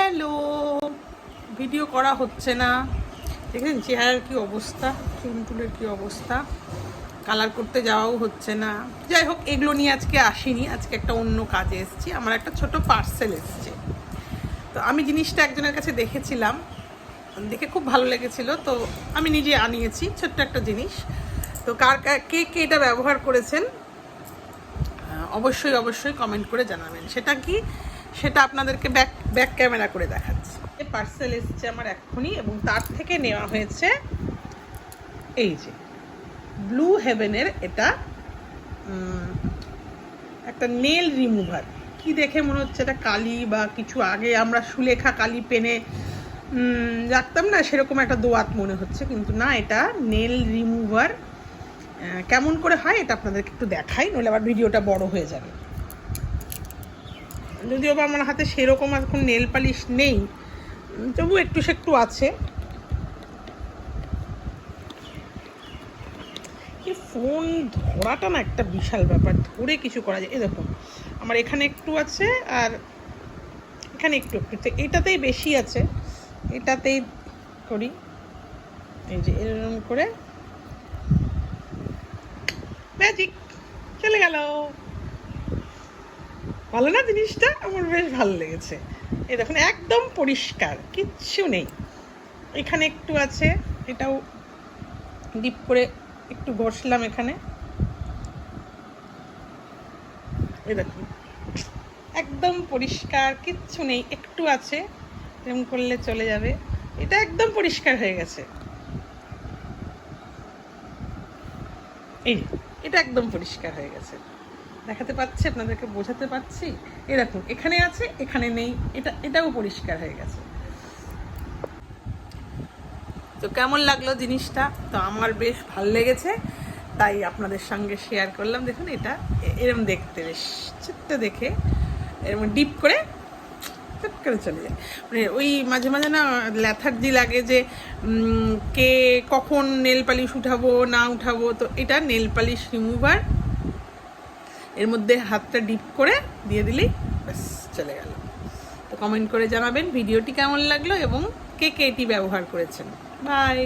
Hello, video করা হচ্ছে না। দেখেন চেহারার কি অবস্থা, চুলের কি অবস্থা, কালার করতে যাওয়াও হচ্ছে না। যাই হোক, এগুলো নিয়ে আজকে আসিনি, আজকে একটা অন্য কাজে এসেছি। আমার একটা ছোট পার্সেল এসছে। তো আমি জিনিসটা একজনের কাছে দেখেছিলাম, দেখে খুব ভালো লেগেছিল, তো আমি নিজে আনিয়েছি ছোট্ট একটা জিনিস। তো কে কে এটা ব্যবহার করেছেন অবশ্যই অবশ্যই কমেন্ট করে জানাবেন। সেটা কি, সেটা আপনাদেরকে ব্যাক ক্যামেরা করে দেখাচ্ছি। পার্সেল এসেছে আমার এক্ষুনি, এবং তার থেকে নেওয়া হয়েছে এই যে ব্লু হেভেনের এটা একটা নেল রিমুভার। কি দেখে মনে হচ্ছে এটা কালি বা কিছু, আগে আমরা সুলেখা কালি পেনে রাখতাম না, সেরকম একটা দোয়াত মনে হচ্ছে, কিন্তু না, এটা নেল রিমুভার। কেমন করে হয় এটা আপনাদেরকে একটু দেখাই, নইলে আবার ভিডিওটা বড় হয়ে যাবে। যদিও বা আমার হাতে সেরকম এখন নেল পালিশ নেই, তবু একটু সেটু আছে। এই ফোন ধরাটা না একটা বিশাল ব্যাপার, ধরে কিছু করা যায়। এই দেখুন, আমার এখানে একটু আছে আর এখানে একটু একটু, তো এটাতেই বেশি আছে, এটাতেই করি। এই যে এরকম করে ম্যাজিক চলে গেল। ভালো না জিনিসটা? আমার বেশ ভালো লেগেছে। এই দেখুন, একদম পরিষ্কার, কিচ্ছু নেই। এখানে একটু আছে, এটাও ডিপ করে একটু ঘষলাম এখানে। এই দেখুন, একদম পরিষ্কার, কিচ্ছু নেই, একটু আছে, এরকম করলে চলে যাবে। এটা একদম পরিষ্কার হয়ে গেছে। এই এটা একদম পরিষ্কার হয়ে গেছে, দেখাতে পাচ্ছি, আপনাদেরকে বোঝাতে পারছি। এই দেখুন, এখানে আছে, এখানে নেই, এটাও পরিষ্কার হয়ে গেছে। তো কেমন লাগলো জিনিসটা? তো আমার বেশ ভালো লেগেছে, তাই আপনাদের সঙ্গে শেয়ার করলাম। দেখুন, এটা এরম দেখতে বেশ ছোট্ট, দেখে এরকম ডিপ করে চট করে চলে যায়। মানে ওই মাঝে মাঝে না ল্যাথার্জি লাগে যে কে কখন নেল পালিশ উঠাবো না উঠাবো, তো এটা নেল পালিশ রিমুভার। এর মধ্যে হাতটা ডিপ করে দিয়ে দিলেই ব্যাস চলে গেল। তো কমেন্ট করে জানাবেন ভিডিওটি কেমন লাগলো এবং কে কে এটি ব্যবহার করেছেন। বাই।